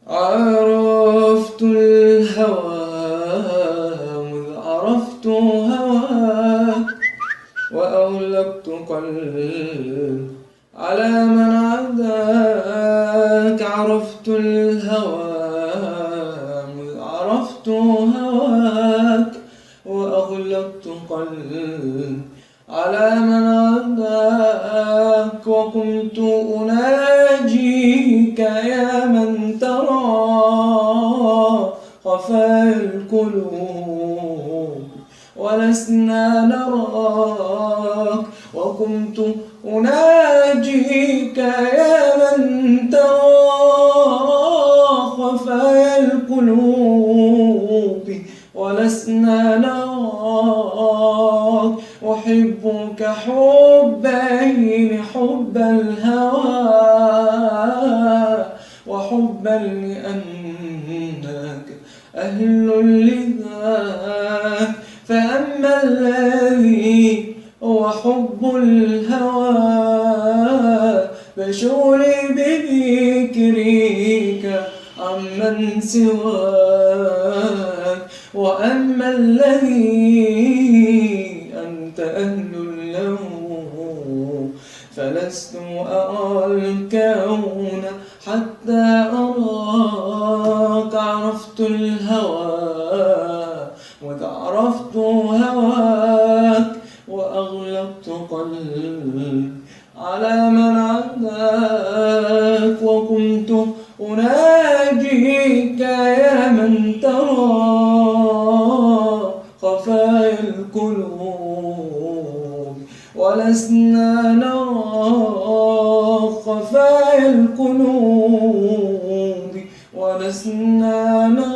عرفت الهوى مذ عرفت هواك، وأغلقت قلبي على من عداك. عرفت الهوى مذ عرفت هواك، وأغلقت قلبي على من عداك. وكنت أناجيك يا من ترى خفايا القلوب ولسنا نراك. وكنت أناجيك يا من ترى خفايا القلوب ولسنا نراك. أحبك حبين، حب الهوى وحبا لأنك أهل لذاك. فأما الذي هو حب الهوى فشغلي بذكرك عمن سواك. وأما الذي أنت أهل له فلست أرى الكون حتى أراك. عرفت الهوى وإذ عرفت هواك، وأغلقت قلبي على من عداك. وكنت أناجيك يا من ترى خفايا القلوب ولسنا نرى خفايا القلوب ولسنا نرى